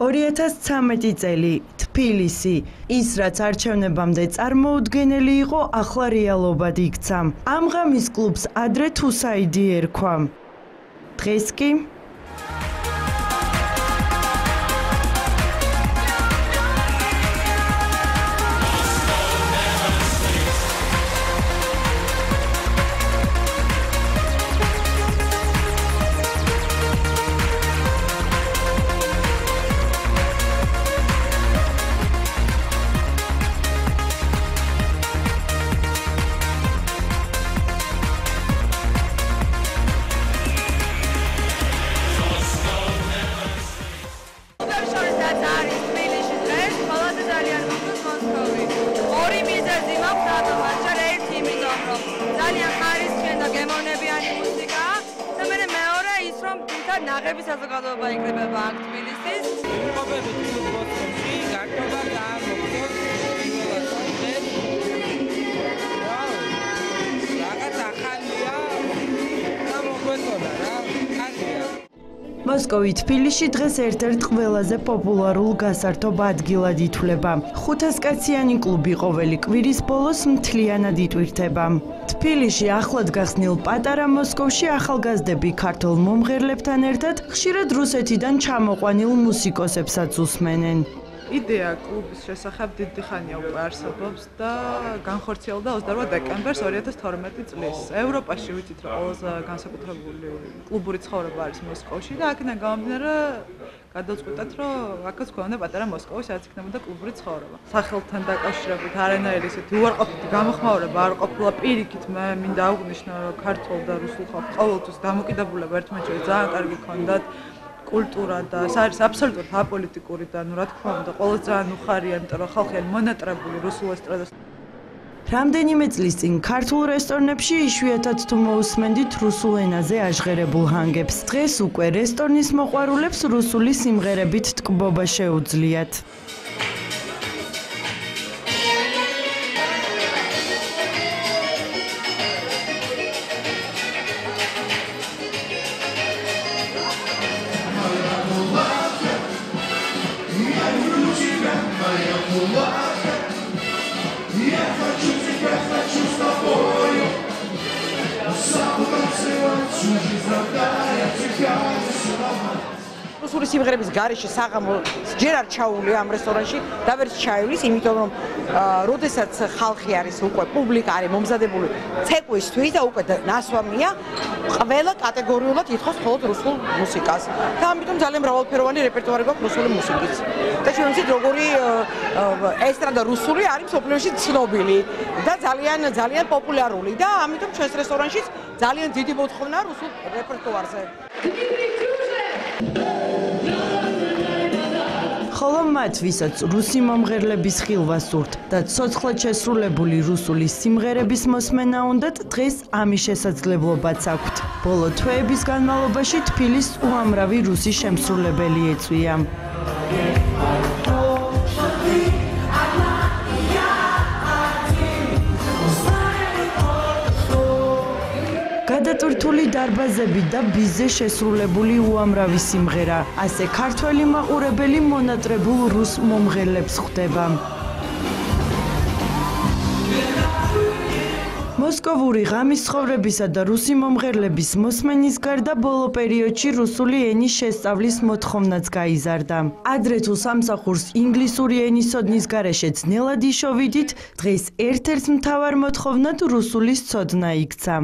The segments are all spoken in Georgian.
2013 წელი თბილისი ის რაც არჩევნებამდე წარმოუდგენელი იყო ახლა რეალობად იქცა. ამ ღამის კლუბს ადრე თუსაიდი ერქვა. დღეს კი ნაღები საზოგადოება იკრიბება აქ თბილისის. მოსკოვი თბილისში დღეს ერთ-ერთ ყველაზე პოპულარულ გასართობ ადგილად ითვლება. 500 კაციანი კლუბი ყოველი კვირის ბოლოს მთლიანად იტვირთება. თბილისში ახლად გახსნილ პატარა მოსკოვში ახალგაზრდები ქართულ მომღერლებთან ერთად ხშირად რუსეთიდან ჩამოყვანილ მუსიკოსებსაც უსმენენ. იდეა კლუბის შესახებ დიდი ხანია უკვე არსებობს და განხორციელდა 28 დეკემბერს 2012 წლის. ევროპაში ვიცით რომ ყველაზე განსაკუთრებული კლუბური ცხოვრება არის მოსკოვში და აქედან გამომდინარე გადავწყვიტეთ რომ აქაც გვქონდა პატარა მოსკოვი სადაც იქნებოდა კლუბური ცხოვრება. სახელთან დაკავშირებით არანაირი ისეთი უარყოფითი გამოხმაურება არ ყოფილა პირიქით მე მინდა აღვნიშნო რომ ქართულ და რუსულ ხალხს ყოველთვის დამოკიდებულება ერთმანეთს შორის ძალიან კარგი ჰქონდათ. კულტურა და ეს არის აბსოლუტურად აპოლიტიკური და რა თქმა უნდა ყოველს ძალიან უხარია, იმიტომ რომ ხალხი არის მონატრებული რუსულ ესტრადას. რამდენიმე წლის წინ ქართულ რესტორნებში იშვიათად თუ მოусმენდით რუსულ ენაზე აჟღერებულ ჰანგებს. დღეს უკვე რესტორნის მოყვარულებს რუსული სიმღერებით ტკბობა შეუძლიათ. რუსული სიმღერების გარეშე საღამო ჯერ არ ჩაული ამ რესტორანში და ვერც ჩაივლის, იმიტომ რომ როდესაც ხალხი არის უკვე პუბლიკა არის მომზადებული ცეკვისთვის და უკვე ნასვამია ყველა კატეგორიულად ითხოვს მხოლოდ რუსულ მუსიკას. და ამიტომ ძალიან მრავალფეროვანი რეპერტუარი გვაქვს რუსული მუსიკის. და ჩვენ ვიცით როგორი ესტრადა რუსული არის მსოფლიოში ცნობილი და ძალიან პოპულარული და ამიტომ ჩვენს რესტორანშიც ძალიან დიდი მოთხოვნა რუსულ რეპერტუარზე. ხოლო მათ, ვისაც რუსი მომღერლების ხილვა სურთ და ცოცხლად შესრულებული რუსული სიმღერების მოსმენა უნდათ, დღეს ამის შესაძლებლობაც აქვთ. ბოლო თვეების განმავლობაში თბილისს უამრავი რუსი შემსრულებელი ეწვია. გადატვირთული დარბაზები და ბიზზე შესრულებული უამრავი სიმღერა, ასე ქართველი მაყურებელი მონატრებულ რუს მომღერლებს ხვდება. მოსკოვური ღამის ცხოვრებისა და რუსი მომღერლების მოსმენის გარდა ბოლო პერიოდში რუსული ენის შესწავლის მოთხოვნაც გაიზარდა. ადრე თუ სამსახურს ინგლისური ენის ცოდნის გარეშე ძნელად იშოვიდით, დღეს ერთ-ერთ მთავარ მოთხოვნად რუსულის ცოდნა იქცა.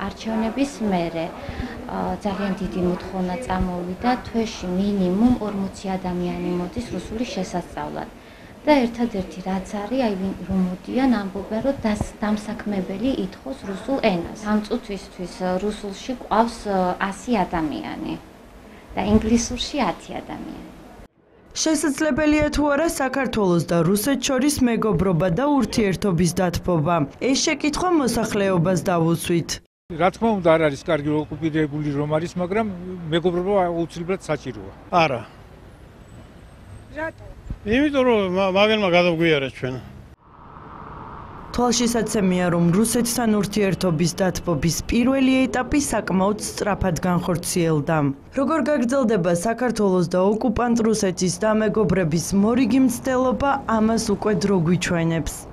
არჩევნების მერე ძალიან დიდი მოთხოვნა წამოვიდა, თვეში მინიმუმ 40 ადამიანი მოდის რუსული შესასწავლად. და ერთადერთი რაც არის, რომ მოდიან ამბობენ, რომ დამსაქმებელი ითხოვს რუსულ ენას. ამ წუთისთვის რუსულში ყავს 100 ადამიანი და ინგლისურში 10 ადამიანი. შესაძლებელია თუ არა საქართველოს და რუსეთს შორის მეგობრობა და ურთიერთობის დათბობა. ეს შეკითხვა მოსახლეობას დავუსვით. რა თქმა უნდა არ არის კარგი ოკუპირებული რომ არის, მაგრამ მეგობრობა აუცილებლად საჭიროა. არა. რატო? იმიტომ რომ მაგალმა გადავგვიარეთ ჩვენ. თვალშისაცემია, რომ რუსეთთან ურთიერთობის დათბობის პირველი ეტაპი საკმაოდ სწრაფად განხორციელდა. Როგორ გაგრძელდება საქართველოს და ოკუპანტ რუსეთის და მეგობრების მორიგი მცდელობა, ამას უკვე დრო გვიჩვენებს.